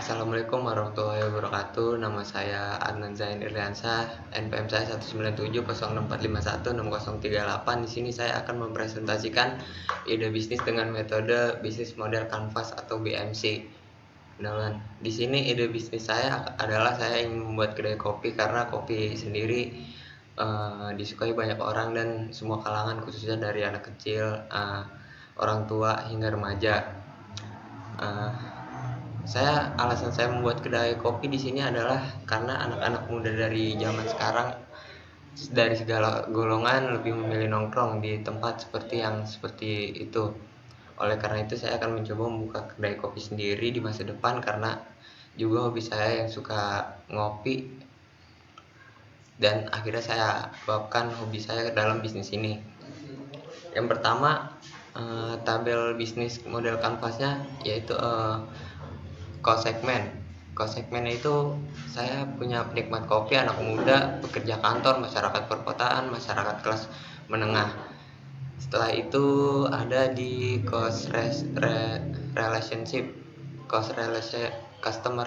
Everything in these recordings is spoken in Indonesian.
Assalamualaikum warahmatullahi wabarakatuh. Nama saya Adnan Zain Irliansyah, NPM saya 1970645160038. Di sini saya akan mempresentasikan ide bisnis dengan metode bisnis model kanvas atau BMC. Nah, di sini ide bisnis saya adalah saya ingin membuat kedai kopi karena kopi sendiri disukai banyak orang dan semua kalangan, khususnya dari anak kecil, orang tua hingga remaja. Alasan saya membuat kedai kopi di sini adalah karena anak-anak muda dari zaman sekarang dari segala golongan lebih memilih nongkrong di tempat seperti itu. Oleh karena itu saya akan mencoba membuka kedai kopi sendiri di masa depan karena juga hobi saya yang suka ngopi, dan akhirnya saya bawakan hobi saya dalam bisnis ini. Yang pertama, tabel bisnis model kanvasnya yaitu cost segmen itu saya punya penikmat kopi, anak muda, pekerja kantor, masyarakat perkotaan, masyarakat kelas menengah. Setelah itu ada di customer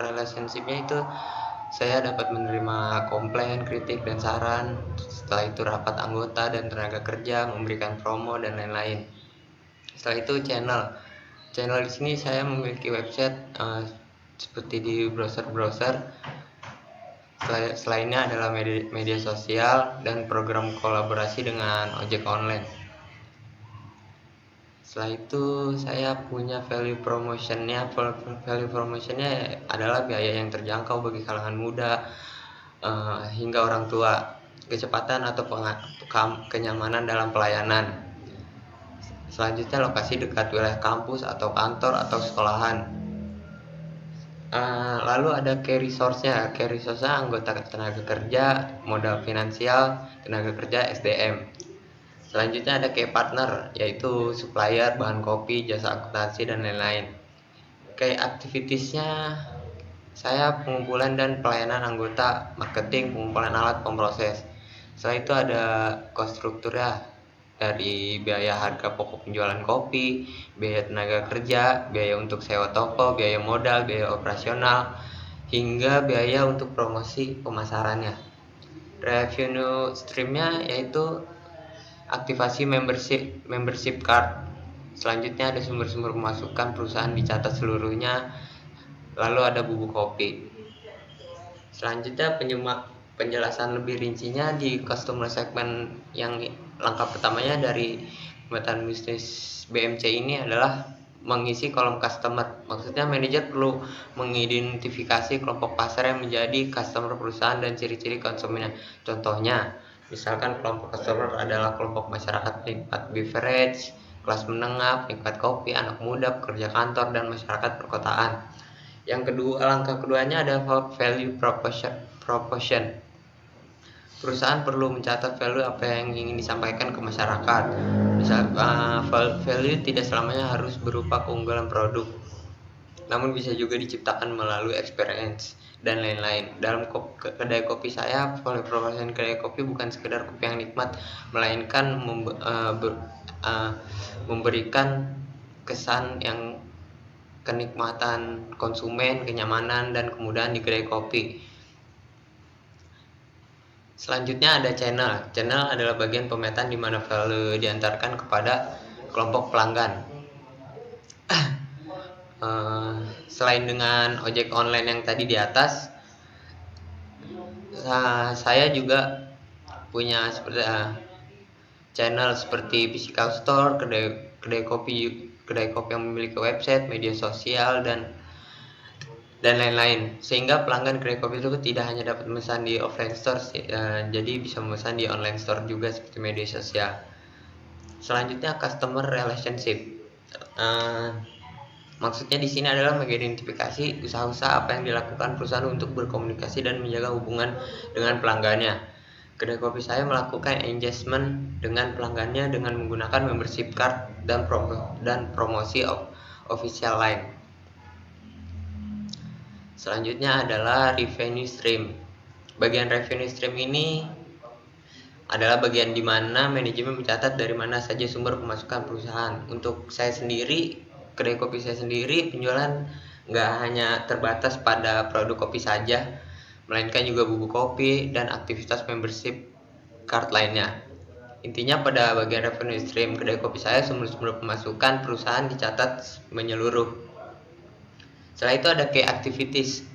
relationship-nya itu saya dapat menerima komplain, kritik, dan saran. Setelah itu rapat anggota dan tenaga kerja, memberikan promo dan lain-lain. Setelah itu channel di sini saya memiliki website seperti di browser. Selainnya adalah media sosial dan program kolaborasi dengan ojek online. Setelah itu saya punya value promotionnya adalah biaya yang terjangkau bagi kalangan muda hingga orang tua, kecepatan atau kenyamanan dalam pelayanan. Selanjutnya lokasi dekat wilayah kampus atau kantor atau sekolahan. Lalu ada key resource-nya anggota tenaga kerja, modal finansial, tenaga kerja, SDM. Selanjutnya ada key partner, yaitu supplier, bahan kopi, jasa akuntansi, dan lain-lain. Key activities-nya saya pengumpulan dan pelayanan anggota, marketing, pengumpulan alat pemproses. Setelah itu ada cost strukturnya, dari biaya harga pokok penjualan kopi, biaya tenaga kerja, biaya untuk sewa toko, biaya modal, biaya operasional, hingga biaya untuk promosi pemasarannya. Revenue streamnya yaitu aktivasi membership card. Selanjutnya ada sumber-sumber pemasukan perusahaan dicatat seluruhnya. Lalu ada bubuk kopi. Selanjutnya penjelasan lebih rincinya di customer segment yang langkah pertamanya dari pemetaan bisnis BMC ini adalah mengisi kolom customer. Maksudnya manajer perlu mengidentifikasi kelompok pasar yang menjadi customer perusahaan dan ciri-ciri konsumennya. Contohnya, misalkan kelompok customer adalah kelompok masyarakat penikmat beverage, kelas menengah, penikmat kopi, anak muda, pekerja kantor, dan masyarakat perkotaan. Langkah keduanya adalah value proposition. Perusahaan perlu mencatat value apa yang ingin disampaikan ke masyarakat. Value tidak selamanya harus berupa keunggulan produk, namun bisa juga diciptakan melalui experience dan lain-lain. Dalam kedai kopi saya, value proposition kedai kopi bukan sekedar kopi yang nikmat, melainkan memberikan kesan yang kenikmatan konsumen, kenyamanan, dan kemudahan di kedai kopi. Selanjutnya ada channel. Channel adalah bagian pemetaan di mana value diantarkan kepada kelompok pelanggan. Selain dengan ojek online yang tadi di atas, saya juga punya channel seperti physical store, kedai kopi yang memiliki website, media sosial, dan lain-lain, sehingga pelanggan kedai kopi itu tidak hanya dapat memesan di offline store, jadi bisa memesan di online store juga seperti media sosial. Selanjutnya customer relationship. Maksudnya di sini adalah mengidentifikasi usaha-usaha apa yang dilakukan perusahaan untuk berkomunikasi dan menjaga hubungan dengan pelanggannya. Kedai kopi saya melakukan engagement dengan pelanggannya dengan menggunakan membership card dan promosi official line. Selanjutnya adalah revenue stream. Bagian revenue stream ini adalah bagian di mana manajemen mencatat dari mana saja sumber pemasukan perusahaan. Untuk saya sendiri, kedai kopi saya sendiri, penjualan nggak hanya terbatas pada produk kopi saja, melainkan juga buku kopi dan aktivitas membership card lainnya. Intinya pada bagian revenue stream kedai kopi saya, sumber-sumber pemasukan perusahaan dicatat menyeluruh. Setelah itu ada key activities.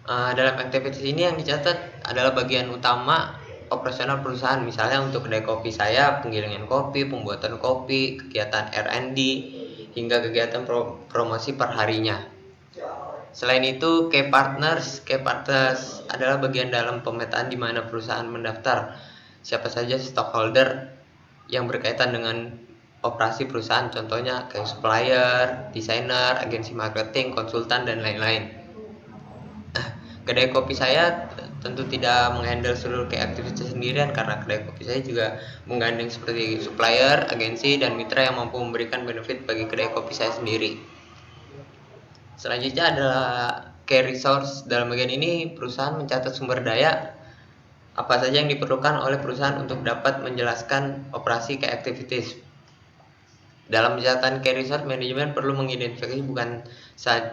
Dalam activities ini yang dicatat adalah bagian utama operasional perusahaan. Misalnya untuk kedai kopi saya, penggilingan kopi, pembuatan kopi, kegiatan R&D, hingga kegiatan promosi perharinya. Selain itu, key partners adalah bagian dalam pemetaan di mana perusahaan mendaftar siapa saja stockholder yang berkaitan dengan operasi perusahaan, contohnya kayak supplier, desainer, agensi marketing, konsultan, dan lain-lain. Kedai kopi saya tentu tidak menghandle seluruh aktivitas sendirian, karena kedai kopi saya juga menggandeng seperti supplier, agensi, dan mitra yang mampu memberikan benefit bagi kedai kopi saya sendiri. Selanjutnya adalah key resource. Dalam bagian ini perusahaan mencatat sumber daya apa saja yang diperlukan oleh perusahaan untuk dapat menjelaskan operasi key activities. Dalam catatan key resource, manajemen perlu mengidentifikasi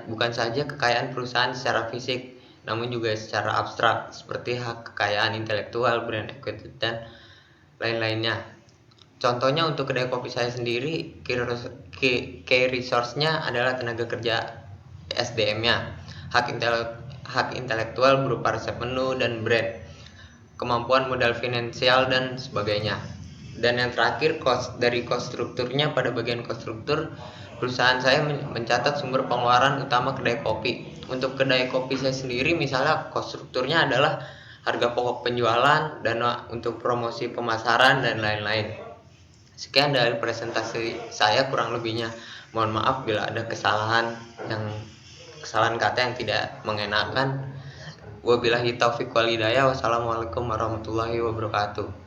bukan saja kekayaan perusahaan secara fisik, namun juga secara abstrak seperti hak kekayaan intelektual, brand equity, dan lain-lainnya. Contohnya untuk kedai kopi saya sendiri, key resource-nya adalah tenaga kerja SDM-nya, hak intelektual berupa resep menu dan brand, kemampuan modal finansial, dan sebagainya. Dan yang terakhir, cost strukturnya. Pada bagian cost struktur, perusahaan saya mencatat sumber pengeluaran utama kedai kopi. Untuk kedai kopi saya sendiri, misalnya cost strukturnya adalah harga pokok penjualan, dana untuk promosi pemasaran, dan lain-lain. Sekian dari presentasi saya, kurang lebihnya mohon maaf bila ada kesalahan kata yang tidak mengenakan. Wabillahi taufiq wal hidayah. Wassalamualaikum warahmatullahi wabarakatuh.